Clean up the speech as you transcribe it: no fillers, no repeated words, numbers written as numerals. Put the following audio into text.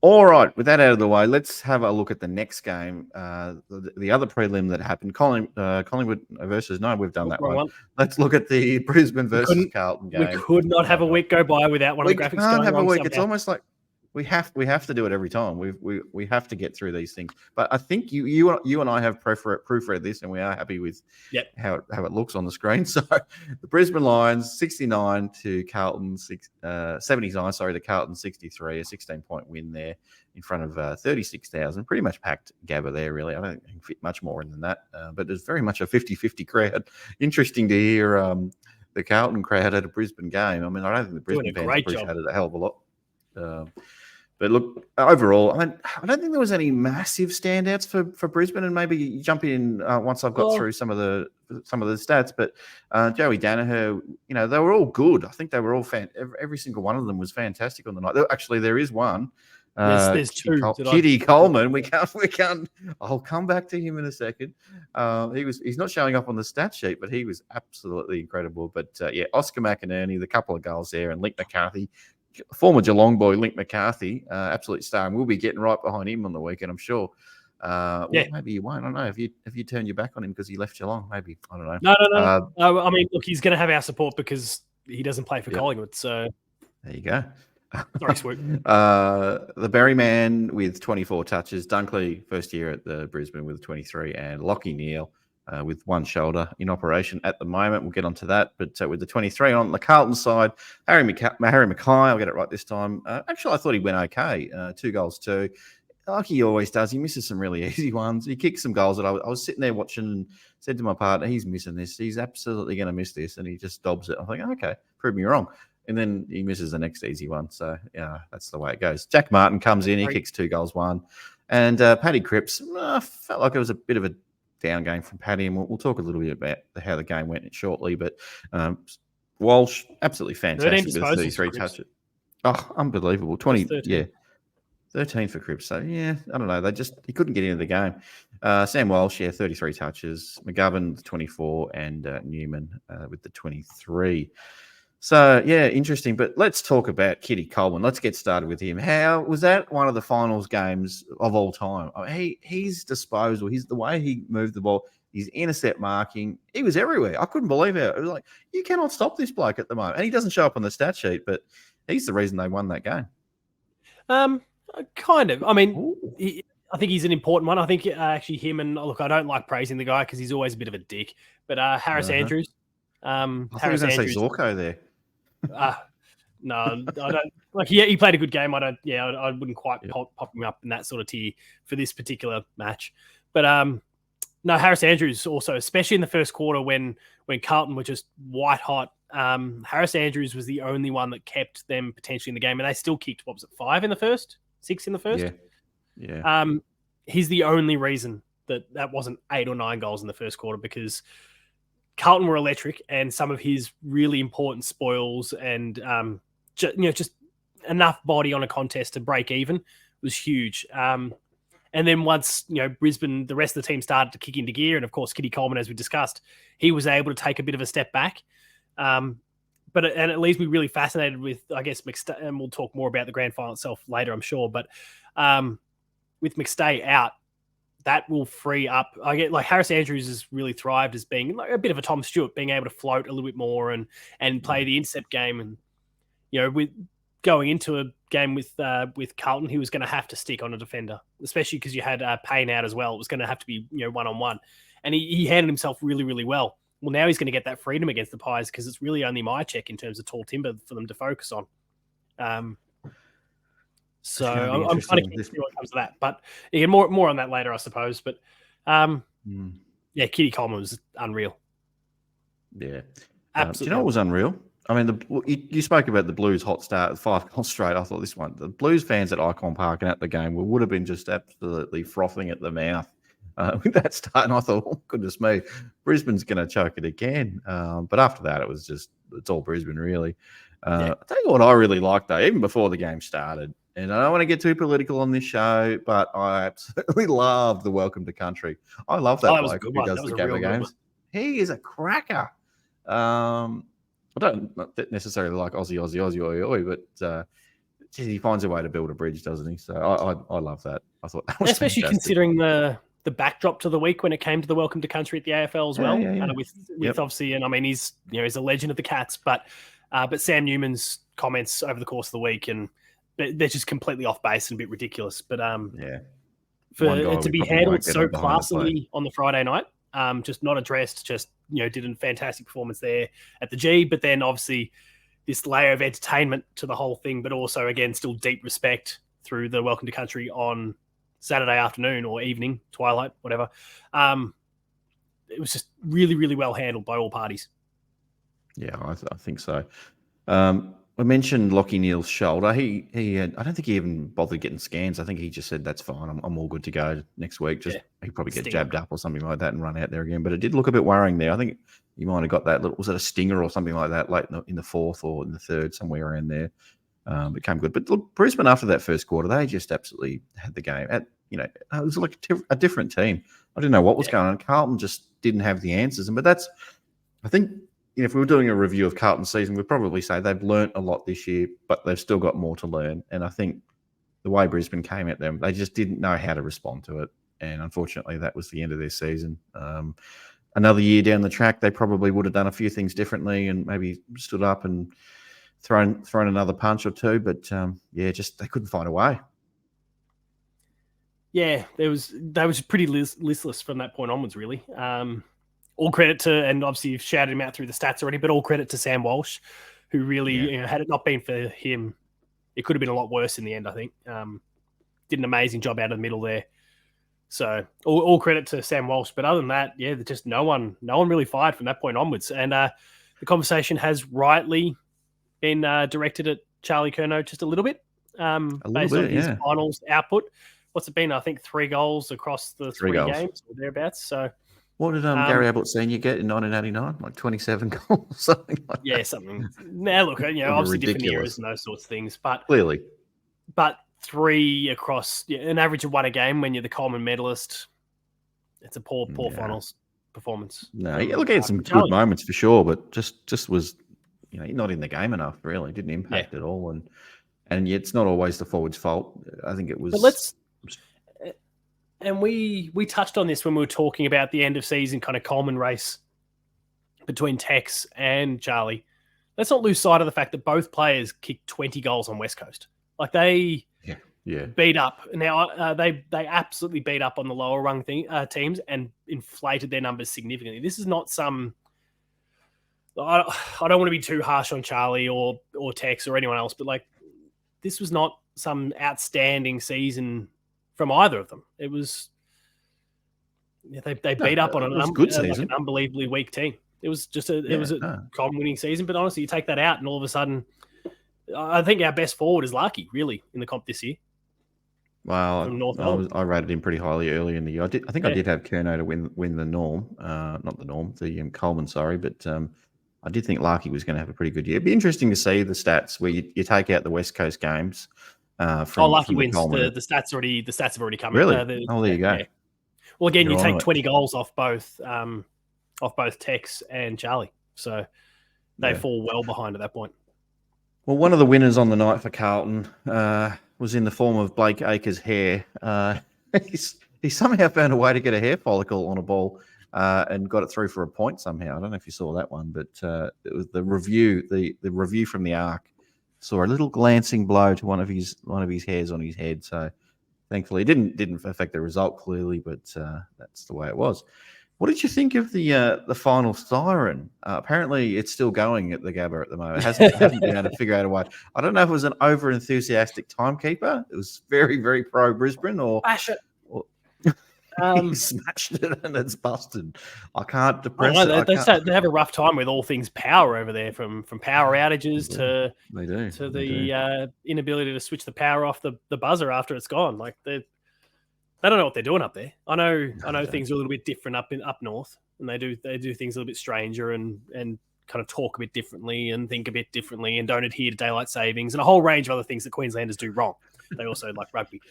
All right, with that out of the way, let's have a look at the next game, the other prelim that happened. Collingwood versus we've done that one. Let's look at the Brisbane versus Carlton game. We could not have a week go by without one of the graphics going on. We can't have a week. Somehow. It's almost like we have to do it every time. We have to get through these things. But I think you and I have proofread this, and we are happy with how it looks on the screen. So the Brisbane Lions 69 to Carlton 79. Sorry, to Carlton 63, a 16-point win there in front of 36,000. Pretty much packed Gabba there. Really, I don't think it can fit much more in than that. But there's very much a 50-50 crowd. Interesting to hear the Carlton crowd at a Brisbane game. I mean, I don't think the Brisbane fans appreciated a hell of a lot. But look, overall, I don't think there was any massive standouts for Brisbane, and maybe you jump in once I've got through some of the stats. But Joey Danaher, they were all good. I think they were all every single one of them was fantastic on the night. Actually, there is one. There's two. Kitty Coleman. We can't. I'll come back to him in a second. He's not showing up on the stat sheet, but he was absolutely incredible. But Oscar McInerney, the couple of goals there, and Link McCarthy. Former Geelong boy, Link McCarthy, absolute star, and we'll be getting right behind him on the weekend, I'm sure. Well, maybe you won't. I don't know. If you turn your back on him because he left Geelong, maybe. I don't know. No. I mean, look, he's going to have our support because he doesn't play for Collingwood. So there you go. Sorry, Swoop. The Berry man with 24 touches. Dunkley, first year at the Brisbane with 23, and Lockie Neal with one shoulder in operation at the moment. We'll get onto that. But with the 23 on the Carlton side, Harry Mackay, I'll get it right this time. Actually, I thought he went okay. 2 goals, 2. Like he always does. He misses some really easy ones. He kicks some goals that I was sitting there watching and said to my partner, he's missing this. He's absolutely going to miss this. And he just dobs it. I'm thinking, okay, prove me wrong. And then he misses the next easy one. So, that's the way it goes. Jack Martin comes in. He kicks 2 goals, 1. And Paddy Cripps, felt like it was a bit of a down game from Paddy, and we'll talk a little bit about how the game went shortly. But Walsh, absolutely fantastic with 33 touches. Oh, unbelievable. 20, 13 for Cripps. So, I don't know. He couldn't get into the game. Sam Walsh, 33 touches. McGovern, 24, and Newman with the 23. So, interesting. But let's talk about Kitty Coleman. Let's get started with him. How was that one of the finals games of all time? I mean, his disposal, the way he moved the ball, his intercept marking, he was everywhere. I couldn't believe it. It was like, you cannot stop this bloke at the moment. And he doesn't show up on the stat sheet, but he's the reason they won that game. Kind of. I mean, I think he's an important one. I think actually him and, look, I don't like praising the guy because he's always a bit of a dick. But Harris Andrews. I thought he was going to say Zorko there. No, I don't. Like, he played a good game. I wouldn't quite pop him up in that sort of tier for this particular match. But no, Harris Andrews also, especially in the first quarter when Carlton were just white hot. Harris Andrews was the only one that kept them potentially in the game, and they still kicked 5 in the first, 6 in the first. Yeah. He's the only reason that wasn't 8 or 9 goals in the first quarter, because Carlton were electric, and some of his really important spoils and just enough body on a contest to break even was huge. And then once Brisbane, the rest of the team started to kick into gear, and of course Kitty Coleman, as we discussed, he was able to take a bit of a step back. But it leaves me really fascinated with, I guess, McStay, and we'll talk more about the grand final itself later, I'm sure. But with McStay out, that will free up. I get like Harris Andrews has really thrived as being like a bit of a Tom Stewart, being able to float a little bit more and play the intercept game. And with going into a game with Carlton, he was going to have to stick on a defender, especially because you had Payne out as well. It was going to have to be 1-on-1, and he handled himself really, really well. Well, now he's going to get that freedom against the Pies because it's really only my check in terms of tall timber for them to focus on. So I'm kind of curious to see what comes to that. But again, more on that later, I suppose. But Kitty Coleman was unreal. Yeah. Absolutely. Do you know what was unreal? I mean, you spoke about the Blues' hot start, 5 goals straight. I thought this one, the Blues fans at Icon Park and at the game would have been just absolutely frothing at the mouth with that start. And I thought, oh, goodness me, Brisbane's going to choke it again. But after that, it's all Brisbane, really. I'll tell you what I really liked, though, even before the game started. And I don't want to get too political on this show, but I absolutely love the Welcome to Country. I love that bloke who does the Gabba games. He is a cracker. I don't necessarily like Aussie, oi, but he finds a way to build a bridge, doesn't he? So I love that. I thought that was especially fantastic. considering the backdrop to the week when it came to the Welcome to Country at the AFL as well. Yeah. With obviously, and I mean he's he's a legend of the Cats, but Sam Newman's comments over the course of the week, and they're just completely off base and a bit ridiculous. But for it to be handled so classily on the Friday night, just not addressed, just did a fantastic performance there at the G, but then obviously this layer of entertainment to the whole thing, but also again still deep respect through the Welcome to Country on Saturday afternoon or evening, twilight, whatever. It was just really, really well handled by all parties. Yeah, I think so. I mentioned Lachie Neale's shoulder. He had, I don't think he even bothered getting scans. I think he just said, that's fine. I'm all good to go next week. He'd probably get jabbed up or something like that and run out there again. But it did look a bit worrying there. I think he might have got that little, was it a stinger or something like that late in the fourth or in the third, somewhere around there. It came good. But look, Brisbane after that first quarter, they just absolutely had the game. It was like a different team. I didn't know what was going on. Carlton just didn't have the answers. But I think, if we were doing a review of Carlton's season, we'd probably say they've learnt a lot this year, but they've still got more to learn. And I think the way Brisbane came at them, they just didn't know how to respond to it. And unfortunately, that was the end of their season. Another year down the track, they probably would have done a few things differently and maybe stood up and thrown another punch or two. But just they couldn't find a way. Yeah, they was pretty listless from that point onwards, really. All credit to, and obviously you've shouted him out through the stats already, but all credit to Sam Walsh, who really, had it not been for him, it could have been a lot worse in the end, I think. Did an amazing job out of the middle there. So all credit to Sam Walsh. But other than that, just no one really fired from that point onwards. And the conversation has rightly been directed at Charlie Curnow just a little bit, based on his finals output. What's it been? I think 3 goals across the three games or thereabouts. So what did Gary Ablett Senior get in 1989? Like 27 goals, something like that. Yeah, something. Now look, obviously different eras and those sorts of things, but clearly, 3 across an average of 1 a game when you're the Coleman medalist. It's a poor finals performance. No, look, he had some good moments for sure, but just was not in the game enough. Really, didn't impact at all, and yet it's not always the forward's fault. I think it was. But and we touched on this when we were talking about the end of season kind of Coleman race between Tex and Charlie. Let's not lose sight of the fact that both players kicked 20 goals on West Coast. Like they beat up. Now they absolutely beat up on the lower rung teams and inflated their numbers significantly. This is not some. I don't want to be too harsh on Charlie or Tex or anyone else, but like this was not some outstanding season from either of them. It was they beat up on an good season. Like an unbelievably weak team. It was just a Colin winning season, but honestly, you take that out and all of a sudden, I think our best forward is Larky, really, in the comp this year. Well, I rated him pretty highly early in the year. I think I did have Curnow to win the Norm, not the Norm, the Coleman, sorry, but I did think Larky was going to have a pretty good year. It'd be interesting to see the stats where you take out the West Coast games. Larky wins. The stats have already come. Really? There you go. Yeah. Well, again, you take 20 goals off both Tex and Charlie, so they fall well behind at that point. Well, one of the winners on the night for Carlton was in the form of Blake Acres' hair. He somehow found a way to get a hair follicle on a ball and got it through for a point somehow. I don't know if you saw that one, but it was the review. The review from the Arc saw a little glancing blow to one of his hairs on his head. So thankfully, it didn't affect the result clearly, but that's the way it was. What did you think of the final siren? Apparently, it's still going at the Gabba at the moment. It hasn't been able to figure out a way. I don't know if it was an over-enthusiastic timekeeper. It was very, very pro-Brisbane, or he smashed it and it's busted. I can't depress it. They have a rough time with all things power over there, from power outages to the inability to switch the power off the buzzer after it's gone. Like they don't know what they're doing up there. I know things are a little bit different up north, and they do things a little bit stranger and kind of talk a bit differently and think a bit differently and don't adhere to daylight savings and a whole range of other things that Queenslanders do wrong. They also like rugby.